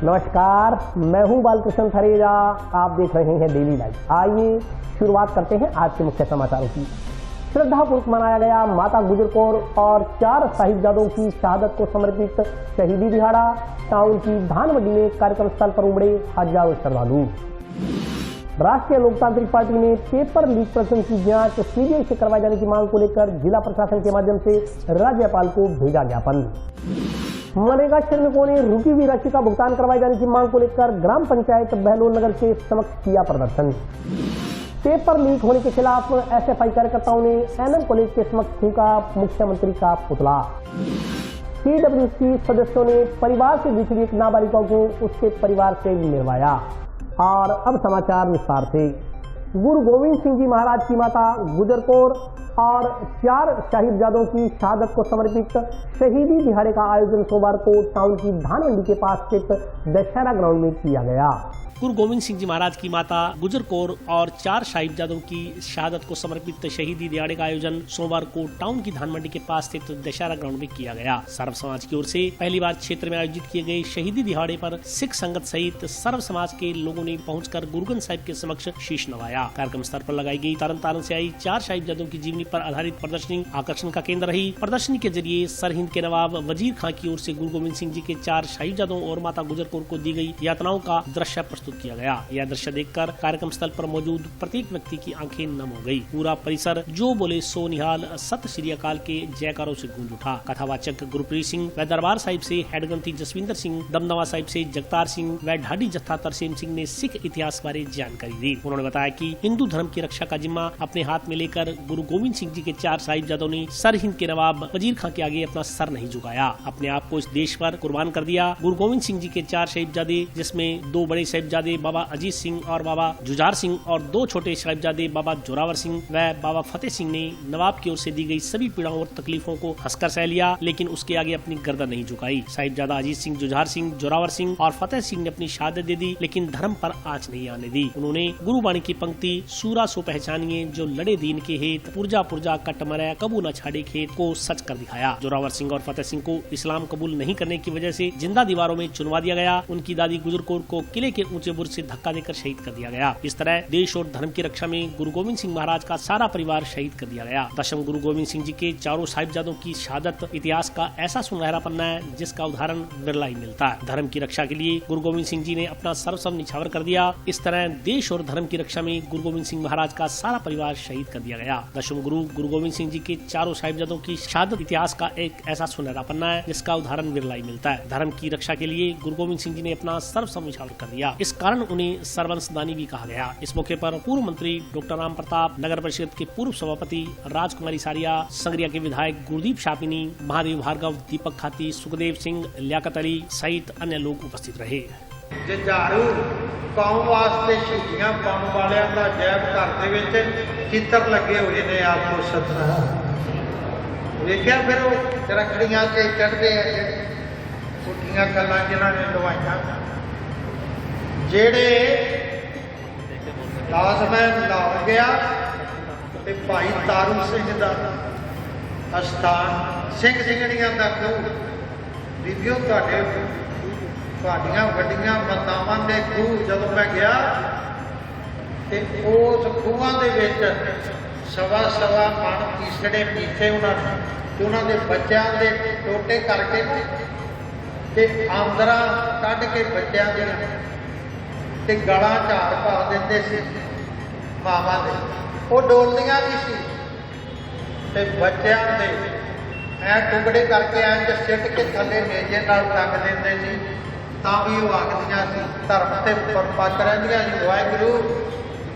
नमस्कार, मैं हूं बालकृष्ण थरेजा। आप देख रहे हैं डेली लाइव। आइए शुरुआत करते हैं आज के मुख्य समाचारों की। श्रद्धापूर्वक मनाया गया माता गुजर कौर और 4 साहिबजादों की शहादत को समर्पित शहीदी दिहाड़ा। टाउन की धानमंडी में कार्यक्रम स्थल पर उमड़े हजारों श्रद्धालु। राष्ट्रीय लोकतांत्रिक पार्टी ने पेपर लीक प्रकरण की जांच सीबीआई से करवाए जाने की मांग को लेकर जिला प्रशासन के माध्यम से राज्यपाल को भेजा ज्ञापन। मनरेगा श्रमिकों ने रुकी हुई राशि का भुगतान करवाए जाने की मांग को लेकर ग्राम पंचायत बहलोल नगर के समक्ष किया प्रदर्शन। पेपर लीक होने के खिलाफ एसएफआई कार्यकर्ताओं ने एनएम कॉलेज के समक्ष फूंका मुख्यमंत्री का पुतला। पीडब्ल्यूसी सदस्यों ने परिवार से बिछड़ी एक नाबालिका को उसके परिवार से मिलवाया। और अब समाचार विस्तार से। गुरु गोविंद सिंह जी महाराज की माता गुजर कौर और 4 साहिबजादों की शहादत को समर्पित शहीदी दिहाड़े का आयोजन सोमवार को टाउन की धानमंडी के पास स्थित दशहरा ग्राउंड में किया गया। गुरु गोविंद सिंह जी महाराज की माता गुजर कौर और 4 साहिबजादों की शहादत को समर्पित शहीदी दिहाड़े का आयोजन सोमवार को टाउन की धानमंडी के पास स्थित दशहरा ग्राउंड में किया गया। सर्व समाज की ओर से पहली बार क्षेत्र में आयोजित किए गए शहीदी दिहाड़े पर सिख संगत सहित सर्व समाज के लोगों ने पहुंचकर गुरु ग्रंथ साहिब के समक्ष शीश नवाया। कार्यक्रम स्थल पर लगाई गई तरन तारण से आई 4 साहिबजादों की जीवनी पर आधारित प्रदर्शनी आकर्षण का केंद्र रही। प्रदर्शनी के जरिए सरहिंद के नवाब वजीर खां की ओर से गुरु गोविंद सिंह जी के 4 साहिबजादों और माता गुजर कौर को दी गई यातनाओं का दृश्य प्रस्तुत किया गया। यह दृश्य देखकर कार्यक्रम स्थल पर मौजूद प्रत्येक व्यक्ति की आंखें नम हो गई। पूरा परिसर जो बोले सो निहाल सत श्री अकाल के जयकारों से गूंज उठा। कथावाचक गुरप्रीत सिंह व दरबार साहिब से हेड ग्रंथी जसविंदर सिंह, दमदमा साहिब से जगतार सिंह व ढाडी जत्था तरसेम सिंह ने सिख इतिहास बारे जानकारी दी। उन्होंने बताया कि हिंदू धर्म की रक्षा का जिम्मा अपने हाथ में लेकर गुरु गोविंद सिंह जी के 4 साहिबजादों ने सरहिंद के नवाब वजीर खां के आगे अपना सर नहीं झुकाया, अपने आप को इस देश पर कुर्बान कर दिया। गुरु गोविंद सिंह जी के 4 साहिबजादे, जिसमें 2 बड़े साहिबजादे बाबा अजीत सिंह और बाबा जुझार सिंह और 2 छोटे साहिबजादे बाबा जोरावर सिंह व बाबा फतेह सिंह ने नवाब की ओर से दी गई सभी पीड़ाओं और तकलीफों को हंसकर सह लिया, लेकिन उसके आगे अपनी गर्दन नहीं झुकाई। साहिबजादा अजीत सिंह, जुझार सिंह, जोरावर सिंह और फतेह सिंह ने अपनी शहादत दे दी, लेकिन धर्म पर आंच नहीं आने दी। उन्होंने गुरुबाणी की पंक्ति सूरा सो पहचानिए जो लड़े दीन के हेत, पुरजा पुरजा कट मरे कबू न छाड़े खेत को सच कर दिखाया। जोरावर सिंह और फतेह सिंह को इस्लाम कबूल नहीं करने की वजह से जिंदा दीवारों में चुनवा दिया गया। उनकी दादी गुजर कौर को किले के ऊंचे बुर्ज से धक्का देकर शहीद कर दिया गया। इस तरह देश और धर्म की रक्षा में गुरु गोविंद सिंह महाराज का सारा परिवार शहीद कर दिया गया। दशम गुरु गोविंद सिंह जी के 4 साहिबजादों की शहादत इतिहास का ऐसा सुनहरा पन्ना है जिसका उदाहरण विरला ही मिलता है। धर्म की रक्षा के लिए गुरु गोविंद सिंह जी ने अपना सर्वस्व निछावर कर दिया। इस तरह देश और धर्म की रक्षा में गुरु गोविंद सिंह महाराज का सारा परिवार शहीद कर दिया गया। दशम गुरु गुरु गोविंद सिंह जी के 4 साहिबजादों की शहादत इतिहास का एक ऐसा सुनहरा पन्ना है जिसका उदाहरण विरला ही मिलता है। धर्म की रक्षा के लिए गुरु गोविंद सिंह जी ने अपना सर्वस्व निछावर कर दिया। इस कारण उन्हें सर्वंशदानी भी कहा गया। इस मौके पर पूर्व मंत्री डॉक्टर राम प्रताप, नगर परिषद के पूर्व सभापति राजकुमारी सारिया, संगरिया के विधायक गुरदीप शापिनी, महादेव भार्गव, दीपक खाती, सुखदेव सिंह, लियाकत अली सहित अन्य लोग उपस्थित रहे। जुझारू कौम वास्ते शहीदियां पाउण वालियां दा जैब घर दे विच चित्र लगे हुए ने। आपको सतनाम वेख्या फिर वो रखड़ियां ते चढ़दे पुट्ठियां गल्लां जिन्हां ने लवाइयां जेड़े दास मैं लाहौर गया ते भाई तारू सिंह का अस्थान सिंह सिंघड़ियां का खूह बीबियों तुहाडियां वड्डियां मातावां दे खूह जदों मैं गया ते उस खूहां दे विच सवा मण तीसरे पीछे उन्होंने बच्चों के टोटे करके ते आंदरा कढ़ के बच्चों के गला झाड़ पा देते सी मावां दे। वो डोलदियां भी सी ते बच्चों के ऐ टुकड़े करके ऐ सिट के थले नेजे नाल टंग देंदे सी तां भी वो आखदियां सी धर्म ते पक्ष रहिंदियां जी। वाहिगुरू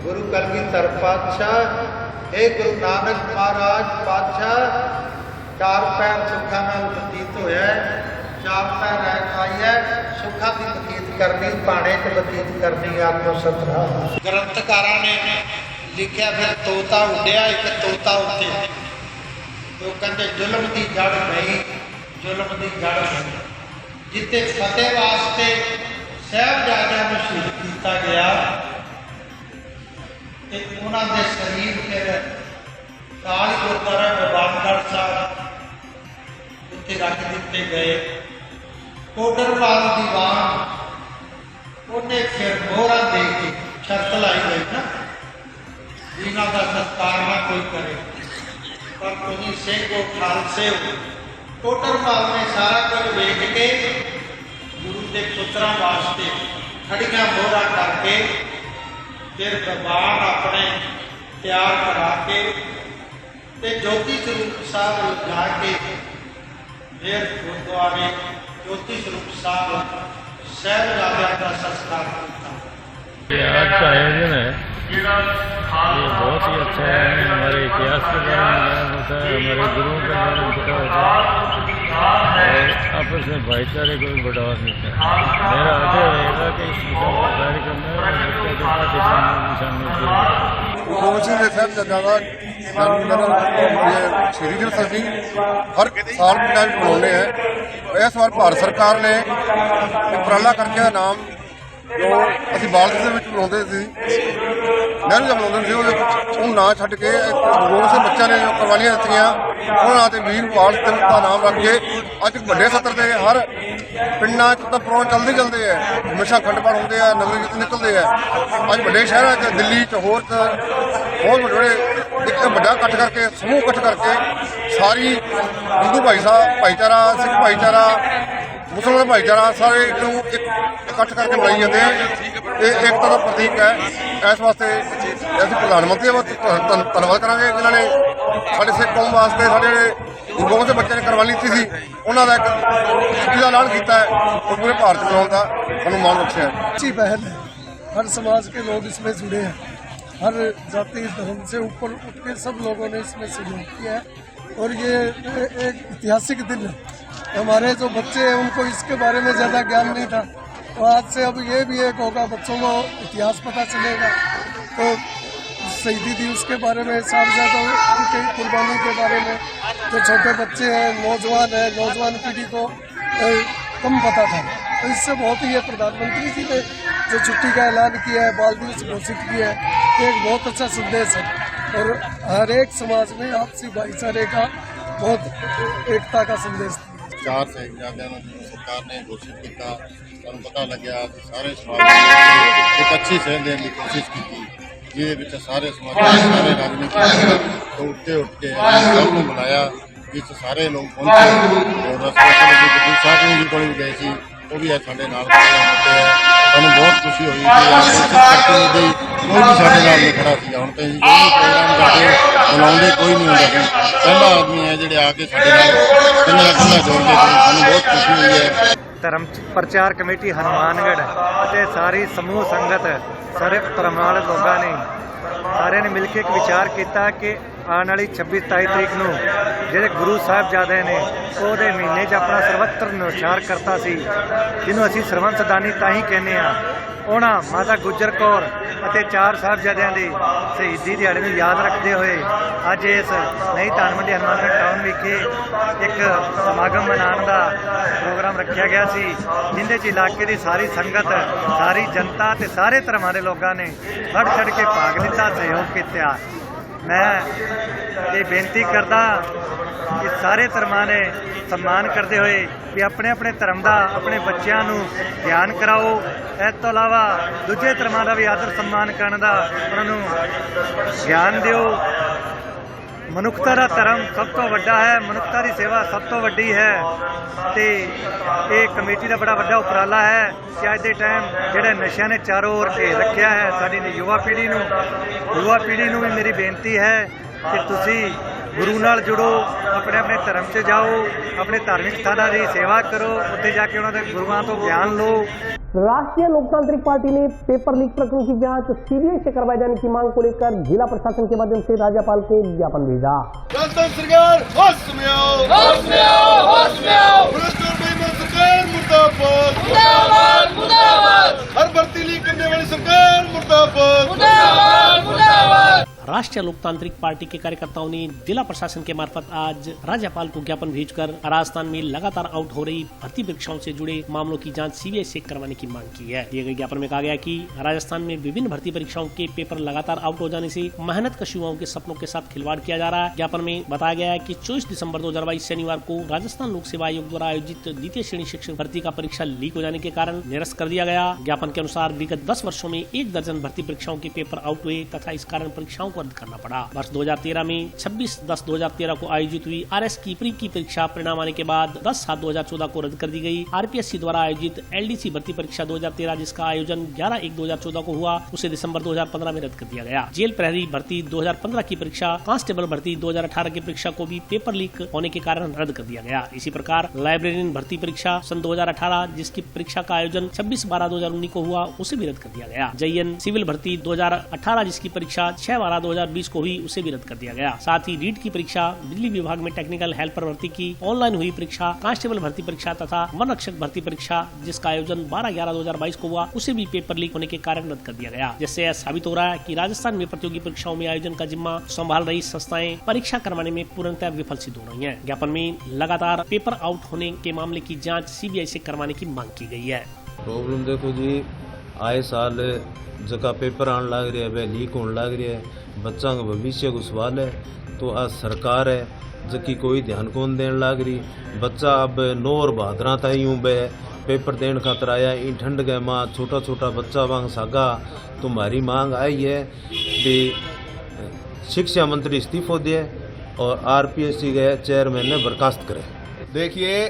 गुरु कलगीधर पातशाह, हे गुरु नानक महाराज पातशाह, 4 पैर सुखा नाल बतीत होया, 4 पैर आई है सुखा की बतीत करनी, पाने च बतीत करनी। आपको सतनाम। ग्रंथकारां ने लिखिया फिर तोता उड्डिया एक तोता उत्ते तो कहते जुल्म की जड़ नहीं, जुल्म की जड़ नहीं। जिते फतेह वास्ते साहिबजादियां नूं शहीद किया गया ते उन्हां दे शरीर फिर काली गुरुद्वारा गोबिंदगढ़ साहब उत्ते रख दिते गए। कोटरवाल दीवान ਉਹਨੇ ਫਿਰ ਮੋਹਰਾਂ ਦੇ ਕੇ ਸ਼ਰਤ ਲਾਈ ਹੋਈ ਨਾ ਇਹਨਾਂ ਦਾ ਸਤਿਕਾਰ ਨਾ ਕੋਈ ਕਰੇ, ਪਰ ਤੁਸੀਂ ਸਿੰਘ ਹੋ, ਖਾਲਸੇ ਹੋ। ਟੋਟਲ ਪਾਲ ਨੇ ਸਾਰਾ ਕੁਝ ਵੇਖ ਕੇ ਗੁਰੂ ਦੇ ਪੁੱਤਰਾਂ ਵਾਸਤੇ ਖੜੀਆਂ ਮੋਹਰਾਂ ਕਰਕੇ ਫਿਰ ਦਰਬਾਰ ਆਪਣੇ ਤਿਆਰ ਕਰਾ ਕੇ ਤੇ ਜੋਤੀ ਸਰੂਪ ਸਾਹਿਬ ਜਾ ਕੇ ਫਿਰ ਗੁਰਦੁਆਰੇ ਜੋਤੀ ਸਰੂਪ ਸਾਹਿਬ ਸਾਹਿਬਜ਼ਾਦਿਆਂ ਦਾ ਸੰਸਕਾਰ ਕੀਤਾ। आज का आयोजन है ये बहुत ही अच्छा है। हमारे इतिहास के बारे में ज्ञान होता है, हमारे गुरुओं का ज्ञान पता होता है और आपस में भाईचारे को भी बढ़ावा मिलता है। मेरा आग्रह रहेगा कि इस विषय कार्यक्रम में बच्चों के साथ शामिल किया। गोविंद सिंह साहबजादा शहीदी दिवस ਅਸੀਂ हर साल पिंडां ਵਿੱਚ ਮਨਾਉਂਦੇ हैं। इस बार भारत सरकार ने ਉਪਰਾਲਾ ਕਰਕੇ ਦਾ ਨਾਮ ਜੋ ਅਸੀਂ ਬਾਲ ਦਿਵਸ ਦੇ ਵਿੱਚ ਮਨਾਉਂਦੇ ਸੀ, ਨਹਿਰੂ ਦਾ ਮਨਾਉਂਦੇ ਸੀ, ਉਹ ਨਾਂ ਛੱਡ ਕੇ ਗੋਬਿੰਦ ਸਿੰਘ ਬੱਚਿਆਂ ਨੇ ਜੋ ਕੁਰਬਾਨੀਆਂ ਦਿੱਤੀਆਂ ਉਹਨਾਂ ਨਾਂ ਤੇ ਵੀਰ ਬਾਲ ਦਿਵਸ ਦਾ ਨਾਮ ਰੱਖ ਕੇ ਅੱਜ ਵੱਡੇ ਸੱਤਰ ਤੇ ਹਰ ਪਿੰਡਾਂ 'ਚ ਤਾਂ ਪ੍ਰੋਗਰਾਮ ਚੱਲਦੇ ਹੈ। ਹਮੇਸ਼ਾ ਅਖੰਡ ਪਾਠ ਹੁੰਦੇ ਆ, ਨਗਰ ਕੀਰਤਨ ਨਿਕਲਦੇ ਆ। ਅੱਜ ਵੱਡੇ ਸ਼ਹਿਰਾਂ 'ਚ ਦਿੱਲੀ 'ਚ ਹੋਰ 'ਚ ਬਹੁਤ ਵੱਡੇ ਇੱਕ ਵੱਡਾ ਇਕੱਠ ਕਰਕੇ ਸਮੂਹ ਇਕੱਠ ਕਰਕੇ ਸਾਰੀ ਹਿੰਦੂ ਭਾਈਚਾਰਾ, ਸਿੱਖ ਭਾਈਚਾਰਾ, ਮੁਸਲਮਾਨ ਭਾਈਚਾਰਾ ਸਾਰੇ ਨੂੰ ਇਕੱਠ ਕਰਕੇ ਮਨਾਈ ਜਾਂਦੇ ਆ। ਇਹ ਏਕਤਾ ਦਾ ਪ੍ਰਤੀਕ ਹੈ। ਇਸ ਵਾਸਤੇ ਅਸੀਂ ਪ੍ਰਧਾਨ ਮੰਤਰੀ ਦਾ ਧੰਨਵਾਦ ਕਰਾਂਗੇ ਜਿਨ੍ਹਾਂ ਨੇ ਸਾਡੇ ਸਿੱਖ ਕੌਮ ਵਾਸਤੇ ਸਾਡੇ ਜਿਹੜੇ ਗੁਰੂ ਗੋਬਿੰਦ ਸਿੰਘ ਬੱਚਿਆਂ ਨੇ ਕੁਰਬਾਨੀ ਦਿੱਤੀ ਸੀ ਉਹਨਾਂ ਦਾ ਇੱਕ ਛੁੱਟੀ ਦਾ ਐਲਾਨ ਕੀਤਾ ਹੈ और पूरे भारत में होता अनुमान बख्शा है। अच्छी पहल है, हर समाज के लोग इसमें जुड़े हैं, हर जाति धर्म से ऊपर उठ के सब लोगों ने इसमें सहयोग किया है और ये एक ऐतिहासिक दिन है। हमारे जो बच्चे हैं उनको इसके बारे में ज़्यादा ज्ञान नहीं था, तो आज से अब ये भी एक होगा, बच्चों को इतिहास पता चलेगा। तो शहीदी दिवस के बारे में, साहबजादों की कुर्बानी के बारे में जो छोटे बच्चे हैं, नौजवान पीढ़ी को कम पता था, तो इससे बहुत ही ये प्रधानमंत्री जी ने जो छुट्टी का ऐलान किया है, बाल दिवस घोषित किया है, एक बहुत अच्छा संदेश है और हर एक समाज में आपसी भाईचारे का बहुत एकता का संदेश दिया। 4 ਸਾਹਿਬਜ਼ਾਦਿਆਂ ਨੂੰ ਸਰਕਾਰ ਨੇ ਘੋਸ਼ਿਤ ਕੀਤਾ। ਸਾਨੂੰ ਪਤਾ ਲੱਗਿਆ ਕਿ ਸਾਰੇ ਸਮਾਜ ਨੇ ਇੱਕ ਅੱਛੀ ਸੇਧ ਦੇਣ ਦੀ ਕੋਸ਼ਿਸ਼ ਕੀਤੀ ਜਿਹਦੇ ਵਿੱਚ ਸਾਰੇ ਸਮਾਜ ਦੇ ਸਾਰੇ ਰਾਜਨੀਤਿਕ ਤੋਂ ਉੱਠ ਕੇ ਸਭ ਨੂੰ ਬੁਲਾਇਆ ਜਿਸ ਸਾਰੇ ਲੋਕ ਪਹੁੰਚੇ ਔਰ ਰਸਤੇ ਸਾਹਿਬ ਜੀ ਕੋਲ ਵੀ ਗਏ ਸੀ, ਉਹ ਵੀ ਸਾਡੇ ਨਾਲ ਖੜੇ ਹੁੰਦੇ ਆ। ਸਾਨੂੰ ਬਹੁਤ ਖੁਸ਼ੀ ਹੋਈ ਕਿ ਕੋਈ ਵੀ ਸਾਡੇ ਨਾਲ ਨਹੀਂ ਖੜਾ ਸੀ। ਹੁਣ ਤਾਂ ਜੀ ਕੋਈ ਪ੍ਰੋਗਰਾਮ ਕਰਦੇ ਬੁਲਾਉਂਦੇ ਕੋਈ ਨਹੀਂ ਹੁੰਦਾ ਸੀ, ਪਹਿਲਾ ਆਦਮੀ ਹੈ ਜਿਹੜੇ ਆ ਕੇ ਸਾਡੇ ਨਾਲ ਕਿੰਨਾ ਜੋੜਦੇ ਸੀ। ਸਾਨੂੰ ਬਹੁਤ ਖੁਸ਼ੀ ਹੋਈ ਹੈ। ਧਰਮ ਪ੍ਰਚਾਰ ਕਮੇਟੀ ਹਨੂਮਾਨਗੜ੍ਹ ਅਤੇ ਸਾਰੀ ਸਮੂਹ ਸੰਗਤ ਸਾਰੇ ਧਰਮਾਂ ਵਾਲੇ ਲੋਕਾਂ ਨੇ ਸਾਰਿਆਂ ਨੇ ਮਿਲ ਕੇ ਇੱਕ ਵਿਚਾਰ ਕੀਤਾ ਕਿ ਆਉਣ ਵਾਲੀ 26-27 ਤਰੀਕ ਨੂੰ ਜਿਹੜੇ ਗੁਰੂ ਸਾਹਿਬਜ਼ਾਦੇ ਨੇ ਉਹਦੇ ਮਹੀਨੇ 'ਚ ਆਪਣਾ ਸਰਵੱਤਰ ਨਿਸ਼ਾਰ ਕਰਤਾ ਸੀ, ਜਿਹਨੂੰ ਅਸੀਂ ਸਰਵੰਸਦਾਨੀ ਤਾਂ ਹੀ ਕਹਿੰਦੇ ਹਾਂ। ਉਹਨਾਂ ਮਾਤਾ ਗੁਜਰ ਕੌਰ ਅਤੇ 4 ਸਾਹਿਬਜ਼ਾਦਿਆਂ ਦੀ ਸ਼ਹੀਦੀ ਦਿਹਾੜੇ ਨੂੰ ਯਾਦ ਰੱਖਦੇ ਹੋਏ ਅੱਜ ਇਸ ਨਈ ਧਾਨਮੰਡੀ ਹਨੂਮਾਨਗੜ੍ਹ ਟਾਊਨ ਵਿਖੇ ਇੱਕ ਸਮਾਗਮ ਮਨਾਉਣ ਦਾ ਪ੍ਰੋਗਰਾਮ ਰੱਖਿਆ ਗਿਆ ਸੀ, ਜਿਹਦੇ 'ਚ ਇਲਾਕੇ ਦੀ ਸਾਰੀ ਸੰਗਤ, ਸਾਰੀ ਜਨਤਾ ਤੇ ਸਾਰੇ ਧਰਮਾਂ ਦੇ ਲੋਕਾਂ ਨੇ ਵੱਧ ਚੜ੍ਹ ਕੇ ਭਾਗ ਲਿੱਤਾ, ਸਹਿਯੋਗ ਕੀਤਾ। ਮੈਂ ਇਹ ਬੇਨਤੀ ਕਰਦਾ ਕਿ ਸਾਰੇ ਧਰਮਾਂ ਨੇ ਸਨਮਾਨ ਕਰਦੇ ਹੋਏ ਵੀ ਆਪਣੇ ਆਪਣੇ ਧਰਮ ਦਾ ਆਪਣੇ ਬੱਚਿਆਂ ਨੂੰ ਗਿਆਨ ਕਰਾਓ। ਇਸ ਤੋਂ ਇਲਾਵਾ ਦੂਜੇ ਧਰਮਾਂ ਦਾ ਵੀ ਆਦਰ ਸਨਮਾਨ ਕਰਨ ਦਾ ਉਹਨਾਂ ਨੂੰ ਗਿਆਨ ਦਿਓ। ਮਨੁੱਖਤਾ ਦਾ ਧਰਮ ਸਭ ਤੋਂ ਵੱਡਾ ਹੈ, ਮਨੁੱਖਤਾ ਦੀ ਸੇਵਾ ਸਭ ਤੋਂ ਵੱਡੀ ਹੈ ਤੇ ਇਹ ਕਮੇਟੀ ਦਾ ਬੜਾ ਵੱਡਾ ਉਪਰਾਲਾ ਹੈ ਕਿ ਅੱਜ ਦੇ ਟਾਈਮ ਜਿਹੜੇ ਨਸ਼ਿਆਂ ਨੇ ਚਾਰੋਂ ओर ਘੇਰ ਰੱਖਿਆ ਹੈ ਸਾਡੀ ਯੁਵਾ ਪੀੜ੍ਹੀ ਨੂੰ ਵੀ ਮੇਰੀ ਬੇਨਤੀ ਹੈ ਕਿ ਤੁਸੀਂ ਗੁਰੂ ਨਾਲ ਜੁੜੋ, ਆਪਣੇ ਆਪਣੇ ਧਰਮ 'ਚ ਜਾਓ, ਆਪਣੇ ਧਾਰਮਿਕ ਸਥਾਨਾਂ ਦੀ ਸੇਵਾ ਕਰੋ, ਉੱਥੇ ਜਾ ਕੇ ਉਹਨਾਂ ਦੇ ਗੁਰੂਆਂ ਤੋਂ ਗਿਆਨ ਲਓ। राष्ट्रीय लोकतांत्रिक पार्टी ने पेपर लीक प्रकरण की जांच सीबीआई से करवाए जाने की मांग को लेकर जिला प्रशासन के माध्यम से राज्यपाल को ज्ञापन भेजा। सरकार होश में आओ, होश में आओ, होश में आओ। सरकार मुर्दाबाद, मुर्दाबाद, मुर्दाबाद। हर भर्ती लीक करने वाली सरकार मुर्दाबाद, मुर्दाबाद, मुर्दाबाद। राष्ट्रीय लोकतांत्रिक पार्टी के कार्यकर्ताओं ने जिला प्रशासन के मार्फत आज राज्यपाल को ज्ञापन भेजकर राजस्थान में लगातार आउट हो रही भर्ती परीक्षाओं से जुड़े मामलों की जांच सीबीआई से करवाने की मांग की है। दिए गए ज्ञापन में कहा गया कि राजस्थान में विभिन्न भर्ती परीक्षाओं के पेपर लगातार आउट हो जाने से मेहनतकश युवाओं के सपनों के साथ खिलवाड़ किया जा रहा है। ज्ञापन में बताया गया है कि 24 दिसंबर 2022 शनिवार को राजस्थान लोक सेवा आयोग द्वारा आयोजित द्वितीय श्रेणी शिक्षक भर्ती का परीक्षा लीक हो जाने के कारण निरस्त कर दिया गया। ज्ञापन के अनुसार विगत 10 वर्षों में 1 दर्जन भर्ती परीक्षाओं के पेपर आउट हुए तथा इस कारण परीक्षाओं को रद्द करना पड़ा। वर्ष 2013 में 26/10/2013 को आयोजित हुई RS की प्री की परीक्षा परिणाम आने के बाद 10/7/2014 को रद्द कर दी गई। RPSC द्वारा आयोजित LDC भर्ती परीक्षा 2013 जिसका आयोजन 11/1/2014 को हुआ उसे दिसंबर 2015 में रद्द कर दिया गया। जेल प्रहरी भर्ती 2015 की परीक्षा, कांस्टेबल भर्ती 2018 की परीक्षा को भी पेपर लीक होने के कारण रद्द कर दिया गया। इसी प्रकार लाइब्रेरियन भर्ती परीक्षा सन 2018 जिसकी परीक्षा का आयोजन 26/12/2019 को हुआ उसे भी रद्द कर दिया गया। JN सिविल भर्ती 2018 जिसकी परीक्षा 6/12/2020 को हुई उसे भी रद्द कर दिया गया। साथ ही रीट की परीक्षा, बिजली विभाग में टेक्निकल हेल्पर भर्ती की ऑनलाइन हुई परीक्षा, कांस्टेबल भर्ती परीक्षा तथा वन रक्षक भर्ती परीक्षा जिसका आयोजन 12/11/2022 को हुआ उसे भी पेपर लीक होने के कारण रद्द कर दिया गया। जिससे यह साबित हो रहा है कि राजस्थान में प्रतियोगी परीक्षाओं में आयोजन का जिम्मा संभाल रही संस्थाएं परीक्षा करवाने में पूर्णतः विफल सिद्ध हो रही हैं। ज्ञापन में लगातार पेपर आउट होने के मामले की जांच सीबीआई से करवाने की मांग की गई है। प्रॉब्लम देखो जी, आए साल जगह पेपर आने लग रहा है, वह लीक होने लग रहा है, बच्चा का भविष्य को सवाल है। तो आज सरकार है जबकि कोई ध्यान कौन देने लग रही। बच्चा अब 9 और भादरा तय यूं बे पेपर देने खातर आया, इन ठंड गए माँ छोटा छोटा बच्चा वांग सागा। तो हमारी मांग आई है कि शिक्षा मंत्री इस्तीफो दे और RPSC के चेयरमैन ने बर्खास्त करे। देखिए,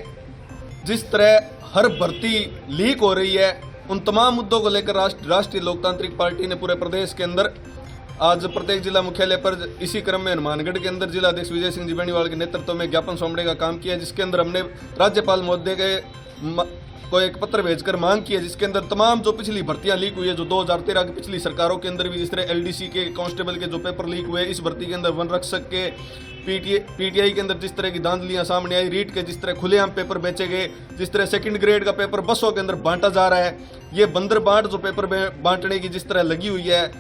जिस तरह हर भर्ती लीक हो रही है, उन तमाम मुद्दों को लेकर राष्ट्रीय लोकतांत्रिक पार्टी ने पूरे प्रदेश के अंदर आज प्रत्येक जिला मुख्यालय पर इसी क्रम में हनुमानगढ़ के अंदर जिलाध्यक्ष विजय सिंह जी बेनीवाल के नेतृत्व में ज्ञापन सौंपने का काम किया, जिसके अंदर हमने राज्यपाल महोदय के को एक पत्र भेजकर मांग की है, जिसके अंदर तमाम जो पिछली भर्तियां लीक हुई है, जो 2013 की पिछली सरकारों के अंदर भी जिस तरह LDC के कांस्टेबल के जो पेपर लीक हुए, इस भर्ती के अंदर वन रक्षक के PTI के अंदर जिस तरह की धांधलियां सामने आई, रीट के जिस तरह खुलेआम पेपर बेचे गए, जिस तरह सेकंड ग्रेड का पेपर बसों के अंदर बांटा जा रहा है, ये बंदर बांट जो पेपर बांटने की जिस तरह लगी हुई है,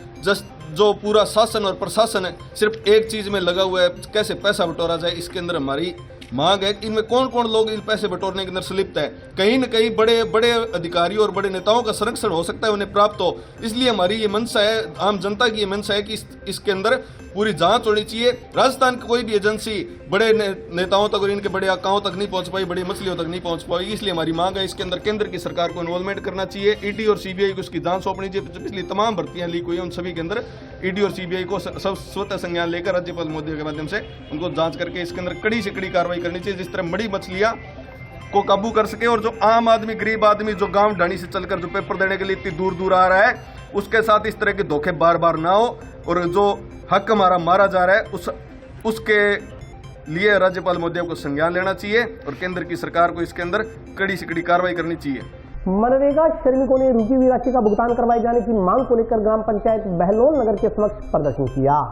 जो पूरा शासन और प्रशासन सिर्फ एक चीज में लगा हुआ है, कैसे पैसा बटोरा जाए। इसके अंदर हमारी मांग है कि इनमें कौन कौन लोग इन पैसे बटोरने के अंदर संलिप्त है। कहीं न कहीं बड़े बड़े अधिकारियों और बड़े नेताओं का संरक्षण हो सकता है उन्हें प्राप्त हो। इसलिए हमारी ये मंशा है, आम जनता की ये मंशा है कि इसके अंदर पूरी जांच होनी चाहिए। राजस्थान की कोई भी एजेंसी बड़े नेताओं तक और इनके बड़े आकाओं तक नहीं पहुंच पाई, बड़ी मछलियों तक नहीं पहुंच पाएगी। इसलिए हमारी मांग है इसके अंदर केंद्र की सरकार को इन्वॉल्वमेंट करना चाहिए। ED और CBI को उसकी जांच सौंपनी चाहिए। पिछली तमाम भर्तियां लीक हुई हैं उन सभी के अंदर ED और CBI को सब स्वतः संज्ञान लेकर राज्यपाल महोदय के माध्यम से उनको जांच करके इसके अंदर कड़ी से कड़ी कार्रवाई करनी चाहिए, जिस तरह बड़ी मछलियां को काबू कर सके और जो आम आदमी, गरीब आदमी जो गांव ढाणी से चलकर जो पेपर देने के लिए इतनी दूर दूर आ रहा है, उसके साथ इस तरह के धोखे बार बार ना हो और जो हक हमारा मारा जा रहा है उसके लिए राज्यपाल महोदय को संज्ञान लेना चाहिए और केंद्र की सरकार को इसके अंदर कड़ी से कड़ी कार्रवाई करनी चाहिए। मनरेगा श्रमिकों ने रुकी हुई राशि का भुगतान करवाए जाने की मांग को लेकर ग्राम पंचायत बहलोल नगर के समक्ष प्रदर्शन किया।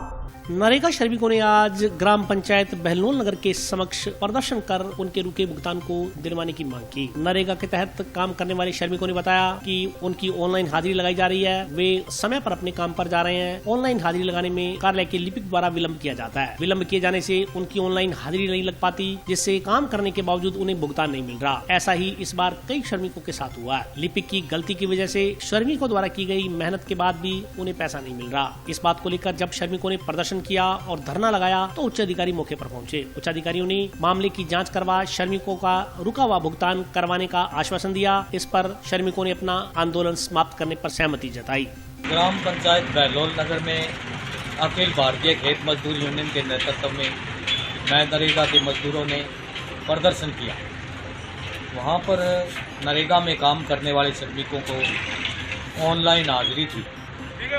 नरेगा श्रमिकों ने आज ग्राम पंचायत बहलोल नगर के समक्ष प्रदर्शन कर उनके रुके भुगतान को दिलवाने की मांग की। नरेगा के तहत काम करने वाले श्रमिकों ने बताया कि उनकी ऑनलाइन हाजिरी लगाई जा रही है, वे समय पर अपने काम पर जा रहे हैं। ऑनलाइन हाजिरी लगाने में कार्यालय के लिपिक द्वारा विलम्ब किया जाता है। विलम्ब किए जाने से उनकी ऑनलाइन हाजिरी नहीं लग पाती, जिससे काम करने के बावजूद उन्हें भुगतान नहीं मिल रहा। ऐसा ही इस बार कई श्रमिकों के साथ हुआ है। लिपिक की गलती की वजह से श्रमिकों द्वारा की गई मेहनत के बाद भी उन्हें पैसा नहीं मिल रहा। इस बात को लेकर जब श्रमिकों ने प्रदर्शन किया और धरना लगाया तो उच्च अधिकारी मौके पर पहुंचे। उच्च अधिकारियों ने मामले की जांच करवा श्रमिकों का रुका हुआ भुगतान करवाने का आश्वासन दिया। इस पर श्रमिकों ने अपना आंदोलन समाप्त करने पर सहमति जताई। ग्राम पंचायत बहलोल नगर में अखिल भारतीय खेत मजदूर यूनियन के नेतृत्व में नरेगा के मजदूरों ने प्रदर्शन किया। वहाँ पर नरेगा में काम करने वाले श्रमिकों को ऑनलाइन हाजिरी थी।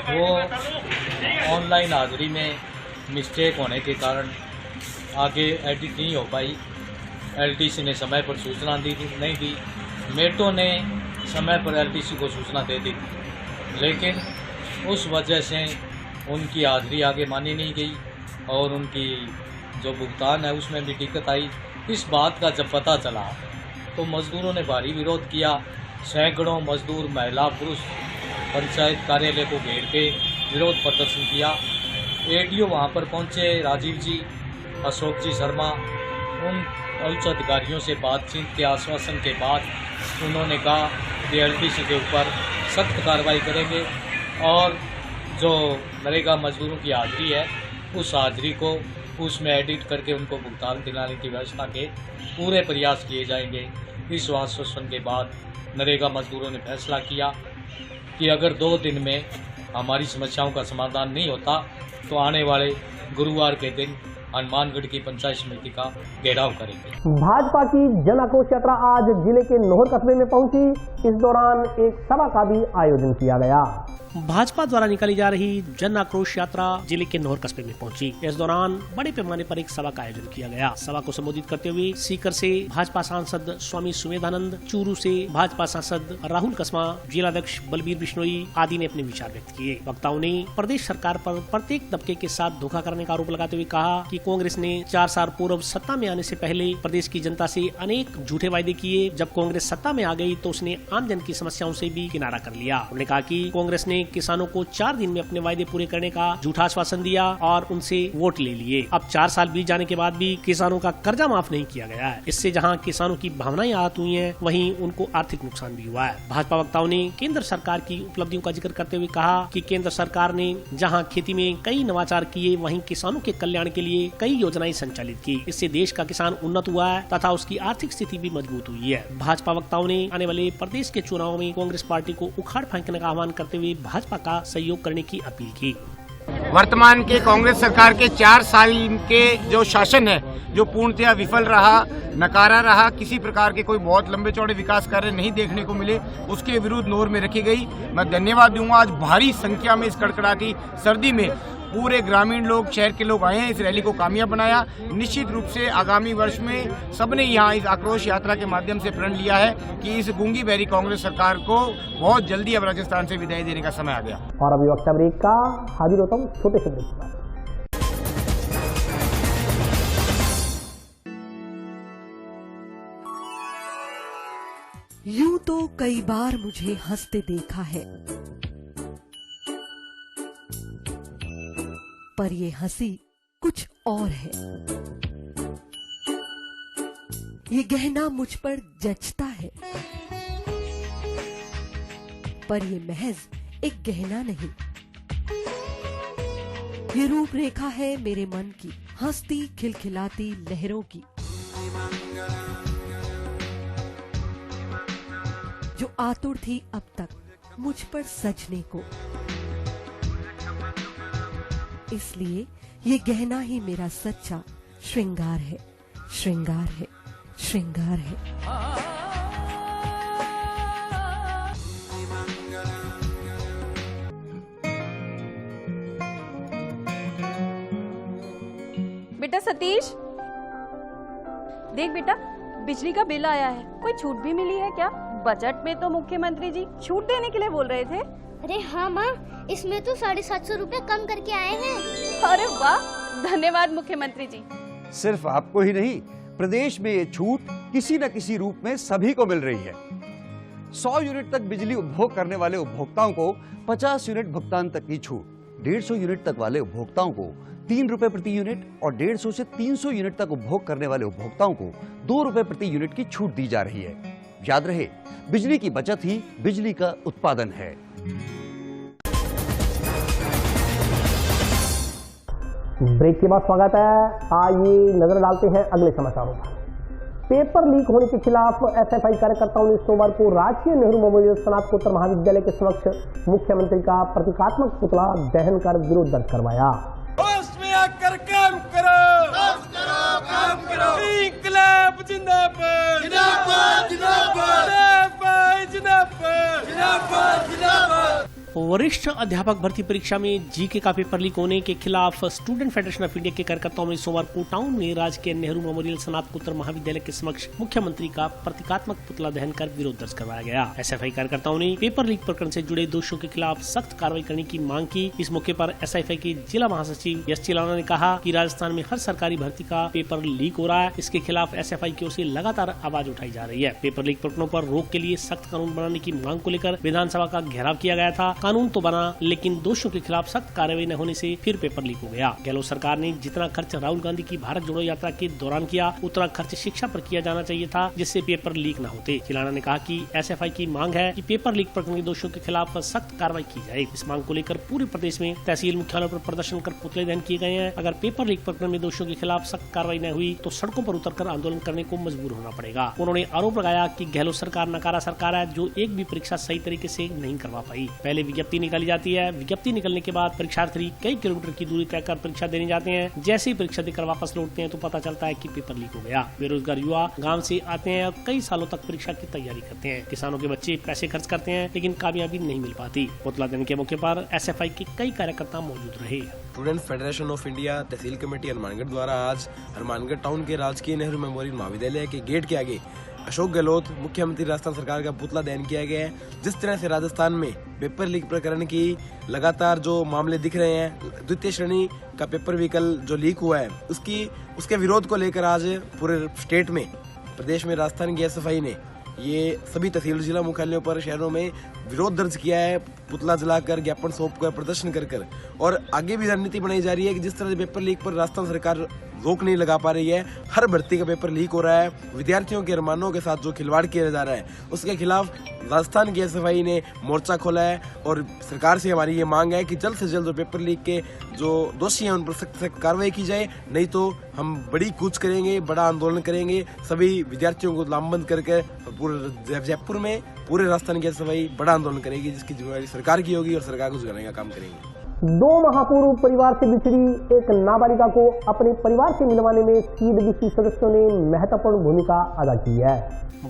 वो ऑनलाइन हाजिरी में मिस्टेक होने के कारण आगे एडिट नहीं हो पाई। LTC ने समय पर सूचना नहीं दी, मेटो ने समय पर LTC को सूचना दे दी, लेकिन उस वजह से उनकी हाजिरी आगे मानी नहीं गई और उनकी जो भुगतान है उसमें भी दिक्कत आई। इस बात का जब पता चला तो मज़दूरों ने भारी विरोध किया। सैकड़ों मजदूर, महिला, पुरुष पंचायत कार्यालय को घेर के विरोध प्रदर्शन किया। एडीओ वहाँ पर पहुँचे, राजीव जी, अशोक जी शर्मा, उन उच्च अधिकारियों से बातचीत के आश्वासन के बाद उन्होंने कहा कि एलटीसी के ऊपर सख्त कार्रवाई करेंगे और जो नरेगा मजदूरों की हाजिरी है उस हाजिरी को उसमें एडिट करके उनको भुगतान दिलाने की व्यवस्था के पूरे प्रयास किए जाएंगे। इस आश्वासन के बाद नरेगा मजदूरों ने फैसला किया कि अगर 2 दिन में हमारी समस्याओं का समाधान नहीं होता तो आने वाले गुरुवार के दिन हनुमानगढ़ की पंचायत समिति का घेराव करेंगे। भाजपा की जन आक्रोश यात्रा आज जिले के नोहर कस्बे में पहुंची। इस दौरान एक सभा का भी आयोजन किया गया। भाजपा द्वारा निकाली जा रही जन आक्रोश यात्रा जिले के नोहर कस्बे में पहुंची। इस दौरान बड़े पैमाने पर एक सभा का आयोजन किया गया। सभा को संबोधित करते हुए सीकर से भाजपा सांसद स्वामी सुमेधानंद, चूरू से भाजपा सांसद राहुल कसमा, जिलाध्यक्ष बलबीर बिश्नोई आदि ने अपने विचार व्यक्त किए। वक्ताओं ने प्रदेश सरकार पर प्रत्येक तबके के साथ धोखा करने का आरोप लगाते हुए कहा कि कांग्रेस ने 4 साल पूर्व सत्ता में आने से पहले प्रदेश की जनता से अनेक झूठे वायदे किए। जब कांग्रेस सत्ता में आ गई तो उसने आम जन की समस्याओं से भी किनारा कर लिया। उन्होंने कहा कि कांग्रेस ने किसानों को 4 दिन में अपने वायदे पूरे करने का झूठा आश्वासन दिया और उनसे वोट ले लिए। अब 4 साल बीत जाने के बाद भी किसानों का कर्जा माफ नहीं किया गया है। इससे जहां किसानों की भावनाएं आहत हुई हैं, वहीं उनको आर्थिक नुकसान भी हुआ है। भाजपा वक्ताओं ने केंद्र सरकार की उपलब्धियों का जिक्र करते हुए कहा कि केंद्र सरकार ने जहां खेती में कई नवाचार किए, वहीं किसानों के कल्याण के लिए कई योजनाएं संचालित की। इससे देश का किसान उन्नत हुआ है तथा उसकी आर्थिक स्थिति भी मजबूत हुई है। भाजपा वक्ताओं ने आने वाले प्रदेश के चुनाव में कांग्रेस पार्टी को उखाड़ फेंकने का आह्वान करते हुए भाजपा का सहयोग करने की अपील की। वर्तमान के कांग्रेस सरकार के 4 साल के जो शासन है, जो पूर्णतया विफल रहा, नकारा रहा, किसी प्रकार के कोई बहुत लंबे चौड़े विकास कार्य नहीं देखने को मिले, उसके विरुद्ध नोर में रखी गई। मैं धन्यवाद दूंगा। आज भारी संख्या में इस कड़कड़ाती सर्दी में पूरे ग्रामीण लोग, शहर के लोग आए हैं, इस रैली को कामयाब बनाया। निश्चित रूप से आगामी वर्ष में सबने यहाँ इस आक्रोश यात्रा के माध्यम से प्रण लिया है कि इस गूंगी बहरी कांग्रेस सरकार को बहुत जल्दी अब राजस्थान से विदाई देने का समय आ गया। और अभी वक्त ब्रेक का, हाजिर होता हूँ छोटे से ब्रेक पर। यूं तो कई बार मुझे हंसते देखा है, पर ये हंसी कुछ और है। ये गहना मुझ पर जचता है, पर ये महज एक गहना नहीं। ये रूपरेखा है मेरे मन की, हंसती खिलखिलाती लहरों की, जो आतुर थी अब तक मुझ पर सजने को। इसलिए ये गहना ही मेरा सच्चा श्रृंगार है, श्रृंगार है, श्रृंगार है। बेटा सतीश, देख बेटा, बिजली का बिल आया है। कोई छूट भी मिली है क्या? बजट में तो मुख्यमंत्री जी छूट देने के लिए बोल रहे थे। अरे हाँ माँ, इसमें तो 750 रुपए कम करके आए हैं। अरे वाह, धन्यवाद मुख्यमंत्री जी। सिर्फ आपको ही नहीं, प्रदेश में ये छूट किसी न किसी रूप में सभी को मिल रही है। 100 यूनिट तक बिजली उपभोग करने वाले उपभोक्ताओं को 50 यूनिट भुगतान तक की छूट, 150 यूनिट तक वाले उपभोक्ताओं को 3 रुपए प्रति यूनिट और 150 से 300 यूनिट तक उपभोग करने वाले उपभोक्ताओं को 2 रुपए प्रति यूनिट की छूट दी जा रही है। याद रहे, बिजली की बचत ही बिजली का उत्पादन है। ब्रेक के बाद स्वागत है। आइए नजर डालते हैं अगले समाचारों पर। पेपर लीक होने के खिलाफ एसएफआई कार्यकर्ताओं ने सोमवार को राजकीय नेहरू मेमोरियल स्नातकोत्तर महाविद्यालय के समक्ष मुख्यमंत्री का प्रतीकात्मक पुतला दहन कर विरोध दर्ज करवाया। आकर काम करो, काम करो। इंकलाब जिंदाबाद, जिंदाबाद, जिंदाबाद, जिंदाबाद, जिंदाबाद, जिंदाबाद। वरिष्ठ अध्यापक भर्ती परीक्षा में जीके का पेपर लीक होने के खिलाफ स्टूडेंट फेडरेशन ऑफ इंडिया के कार्यकर्ताओं में सोमवार को टाउन में राजकीय नेहरू मेमोरियल स्नातकोत्तर महाविद्यालय के समक्ष मुख्यमंत्री का प्रतीकात्मक पुतला दहन कर विरोध दर्ज करवाया गया। एसएफआई कार्यकर्ताओं ने पेपर लीक प्रकरण से जुड़े दोषियों के खिलाफ सख्त कार्रवाई करने की मांग की। इस मौके पर एसएफआई के जिला महासचिव यश चिलाना ने कहा कि राजस्थान में हर सरकारी भर्ती का पेपर लीक हो रहा है। इसके खिलाफ एसएफआई की ओर से लगातार आवाज उठाई जा रही है। पेपर लीक प्रकरणों पर रोक के लिए सख्त कानून बनाने की मांग को लेकर विधानसभा का घेराव किया गया था। कानून तो बना, लेकिन दोषियों के खिलाफ सख्त कार्रवाई न होने से फिर पेपर लीक हो गया। गहलोत सरकार ने जितना खर्च राहुल गांधी की भारत जोड़ो यात्रा के दौरान किया, उतना खर्च शिक्षा पर किया जाना चाहिए था, जिससे पेपर लीक न होते। खिलाना ने कहा कि एसएफआई की मांग है कि पेपर लीक प्रकरण के दोषियों के खिलाफ सख्त कार्रवाई की जाए। इस मांग को लेकर पूरे प्रदेश में तहसील मुख्यालयों पर प्रदर्शन कर पुतले दहन किए गए हैं। अगर पेपर लीक प्रकरण में दोषियों के खिलाफ सख्त कार्रवाई न हुई तो सड़कों पर उतरकर आंदोलन करने को मजबूर होना पड़ेगा। उन्होंने आरोप लगाया कि गहलोत सरकार नकारा सरकार है, जो एक भी परीक्षा सही तरीके से नहीं करवा पाई। पहले विज्ञप्ति निकाली जाती है, विज्ञप्ति निकलने के बाद परीक्षार्थी कई किलोमीटर की दूरी तय कर परीक्षा देने जाते हैं। जैसे ही परीक्षा देकर वापस लौटते हैं तो पता चलता है कि पेपर लीक हो गया। बेरोजगार युवा गाँव से आते हैं और कई सालों तक परीक्षा की तैयारी करते हैं। किसानों के बच्चे पैसे खर्च करते हैं, लेकिन कामयाबी नहीं मिल पाती। पुतला दहन के मौके पर एसएफआई के कई कार्यकर्ता मौजूद रहे। Student federation of India tehsil committee Hanumangarh द्वारा आज हनुमानगढ़ टाउन के राजकीय नेहरू मेमोरियल महाविद्यालय के गेट के आगे अशोक गहलोत मुख्यमंत्री राजस्थान सरकार का पुतला दहन किया गया है। जिस तरह से राजस्थान में पेपर लीक प्रकरण की लगातार जो मामले दिख रहे हैं, द्वितीय श्रेणी का पेपर भी कल जो लीक हुआ है उसके विरोध को लेकर आज पूरे स्टेट में, प्रदेश में राजस्थान की एसएफआई ने ये सभी तहसील जिला मुख्यालयों पर शहरों में विरोध दर्ज किया है। पुतला जलाकर, ज्ञापन सौंपकर, प्रदर्शन कर और आगे भी रणनीति बनाई जा रही है कि जिस तरह से पेपर लीक पर राजस्थान सरकार रोक नहीं लगा पा रही है, हर भर्ती का पेपर लीक हो रहा है, विद्यार्थियों के अरमानों के साथ जो खिलवाड़ किया जा रहा है, उसके खिलाफ राजस्थान की एसएफआई ने मोर्चा खोला है। और सरकार से हमारी ये मांग है कि जल्द से जल्द पेपर लीक के जो दोषी हैं उन पर सख्त सख्त कार्रवाई की जाए, नहीं तो हम बड़ी कूच करेंगे, बड़ा आंदोलन करेंगे। सभी विद्यार्थियों को लामबंद करके पूरे जयपुर में पूरे राजस्थान की एसएफआई बड़ा आंदोलन करेगी, जिसकी जिम्मेदारी सरकार की होगी और सरकार को झुकाने का काम करेंगे। 2 माह पूर्व परिवार से बिछड़ी एक नाबालिगा को अपने परिवार से मिलवाने में सीडब्ल्यूसी सदस्यों ने महत्वपूर्ण भूमिका अदा की है।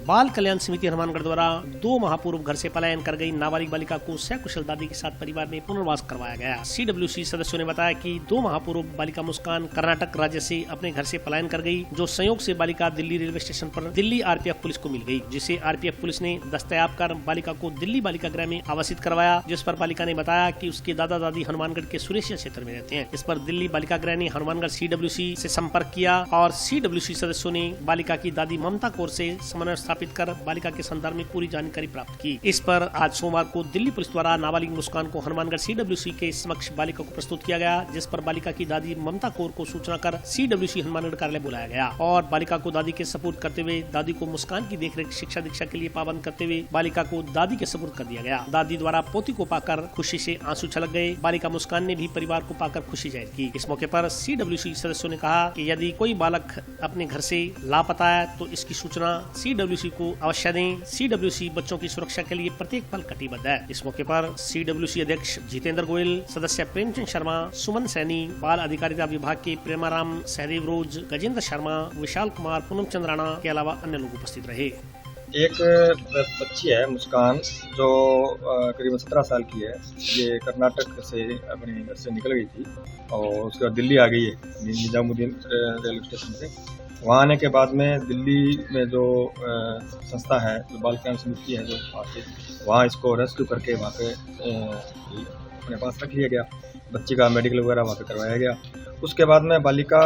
बाल कल्याण समिति हनुमानगढ़ द्वारा 2 माह पूर्व घर से पलायन कर गई नाबालिग बालिका को सकुशल दादी के साथ परिवार में पुनर्वास करवाया गया। सीडब्ल्यूसी सदस्यों ने बताया कि 2 माह पूर्व बालिका मुस्कान कर्नाटक राज्य से अपने घर से पलायन कर गई, जो संयोग से बालिका दिल्ली रेलवे स्टेशन पर दिल्ली आरपीएफ पुलिस को मिल गई, जिसे आरपीएफ पुलिस ने दस्तयाब कर बालिका को दिल्ली बालिका गृह में आवासित करवाया। जिस पर बालिका ने बताया कि उसके दादा दादी हनुमानगढ़ के सुरेशिया क्षेत्र में रहते हैं। इस पर दिल्ली बालिका गृह ने हनुमानगढ़ सीडब्ल्यूसी से संपर्क किया और सीडब्ल्यूसी सदस्यों ने बालिका की दादी ममता कौर से समन्वय स्थापित कर बालिका के संदर्भ में पूरी जानकारी प्राप्त की। इस पर आज सोमवार को दिल्ली पुलिस द्वारा नाबालिग मुस्कान को हनुमानगढ़ सीडब्ल्यूसी के समक्ष बालिका को प्रस्तुत किया गया, जिस पर बालिका की दादी ममता कौर को सूचना कर सीडब्ल्यूसी हनुमानगढ़ कार्यालय बुलाया गया और बालिका को दादी के सपुर्द करते हुए दादी को मुस्कान की देखरेख शिक्षा दीक्षा के लिए पाबंद करते हुए बालिका को दादी के सपुर्द कर दिया गया। दादी द्वारा पोती को पाकर खुशी से आंसू छलक गए। बालिका मुस्कान ने भी परिवार को पाकर खुशी जाहिर की। इस मौके पर सीडब्ल्यूसी सदस्यों ने कहा कि यदि कोई बालक अपने घर से लापता है तो इसकी सूचना सीडब्ल्यूसी को अवश्य दें। सीडब्ल्यूसी बच्चों की सुरक्षा के लिए प्रत्येक पल कटिबद्ध है। इस मौके पर सीडब्ल्यूसी अध्यक्ष जितेंद्र गोयल, सदस्य प्रेमचंद शर्मा, सुमन सैनी, बाल अधिकारिता विभाग के प्रेमाराम, सहदेव रोज, गजेंद्र शर्मा, विशाल कुमार, पूनम चंद राणा के अलावा अन्य लोग उपस्थित रहे। एक बच्ची है मुस्कान, जो करीबन 17 साल की है। ये कर्नाटक से अपने घर से निकल गई थी और उसके बाद दिल्ली आ गई है, निजामुद्दीन रेलवे स्टेशन से। वहाँ आने के बाद में दिल्ली में जो संस्था है, जो बाल कल्याण समिति है, जो वहाँ इसको रेस्क्यू करके वहाँ पे अपने पास रख लिया गया। बच्ची का मेडिकल वगैरह वहाँ पे करवाया गया। उसके बाद में बालिका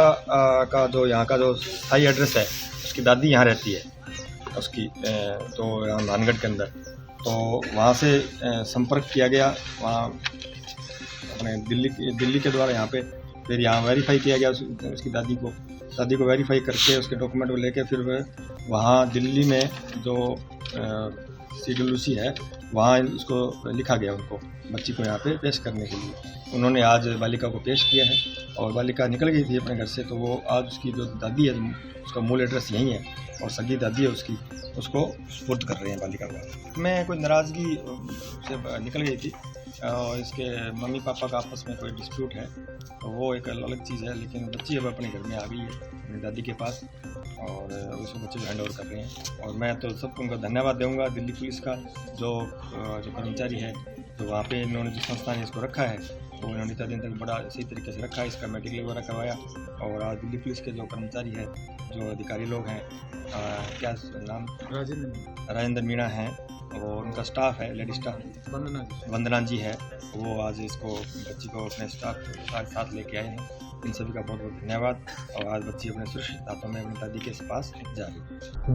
का जो यहाँ का जो स्थायी एड्रेस है, उसकी दादी यहाँ रहती है उसकी, तो यहाँ हनुमानगढ़ के अंदर। तो वहाँ से संपर्क किया गया, वहाँ अपने दिल्ली के द्वारा यहाँ पे फिर यहाँ वेरीफाई किया गया उसकी दादी को वेरीफाई करके उसके डॉक्यूमेंट को लेके फिर वहाँ दिल्ली में जो सीडब्ल्यूसी है वहाँ उसको लिखा गया, उनको बच्ची को यहाँ पे पेश करने के लिए। उन्होंने आज बालिका को पेश किया है और बालिका निकल गई थी अपने घर से, तो वो आज उसकी जो दादी है, उसका मूल एड्रेस यहीं है और सगी दादी है उसकी, उसको सुपुर्द कर रहे हैं बालिका को। मैं कोई नाराज़गी से निकल गई थी और इसके मम्मी पापा का आपस में कोई डिस्प्यूट है, तो वो एक अलग चीज़ है, लेकिन बच्ची अब अपने घर में आ गई है अपनी दादी के पास और उसको बच्चे हैंड ओवर कर रहे हैं। और मैं तो सबको उनका धन्यवाद दूंगा, दिल्ली पुलिस का जो कर्मचारी है, जो वहाँ पे इन्होंने जिस संस्था ने इसको रखा है, तो उन्होंने इतना दिन तक बड़ा सही तरीके से रखा है, इसका मेडिकल वगैरह करवाया। और आज दिल्ली पुलिस के जो कर्मचारी है, जो अधिकारी लोग हैं, क्या नाम, राजेंद्र मीणा हैं, और उनका स्टाफ है, लेडी स्टाफ वंदना जी है, वो आज इसको बच्ची को अपने स्टाफ के साथ लेके आए हैं इन सभी का बहुत बहुत धन्यवाद। और आज बच्ची अपने सुरक्षित हाथों में अपनी दादी के पास जा रही।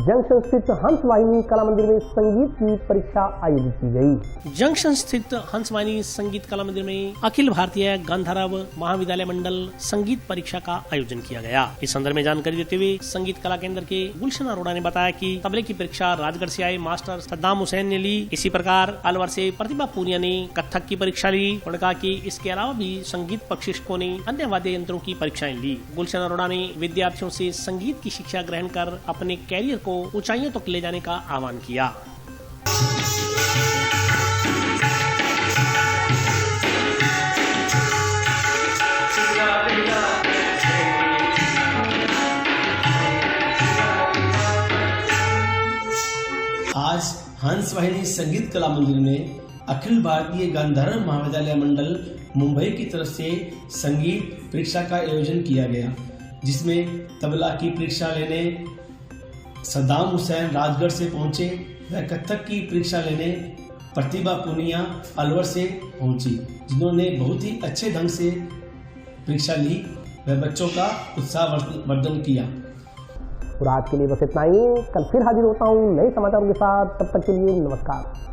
जंक्शन स्थित हंस वाहिनी कला मंदिर में संगीत की परीक्षा आयोजित की गई। जंक्शन स्थित हंस वाहिनी संगीत कला मंदिर में अखिल भारतीय गांधर्व महाविद्यालय मंडल संगीत परीक्षा का आयोजन किया गया। इस संदर्भ में जानकारी देते हुए संगीत कला केंद्र के गुलशन अरोड़ा ने बताया कि तबले की परीक्षा राजगढ़ से आए मास्टर सद्दाम हुसैन ने ली। इसी प्रकार अलवर से प्रतिभा पूनिया ने कथक की परीक्षा ली। उन्होंने कहा कि इसके अलावा भी संगीत प्रशिक्षकों ने अन्य वाद्य यंत्रों की परीक्षाएं ली। गुलशन अरोड़ा ने विद्यार्थियों से संगीत की शिक्षा ग्रहण कर अपने कैरियर को ऊंचाइयों तक ले जाने का आह्वान किया। आज हंस वाहिनी संगीत कला मंदिर में अखिल भारतीय गांधर्व महाविद्यालय मंडल मुंबई की तरफ से संगीत परीक्षा का आयोजन किया गया, जिसमें तबला की परीक्षा लेने सद्दाम हुसैन राजगढ़ से पहुंचे व कथक की परीक्षा लेने प्रतिभा पूनिया अलवर से पहुंची, जिन्होंने बहुत ही अच्छे ढंग से परीक्षा ली व बच्चों का उत्साहवर्धन किया। और आज के लिए बस इतना ही। कल फिर हाजिर होता हूँ नए समाचारों के साथ। तब तक के लिए नमस्कार।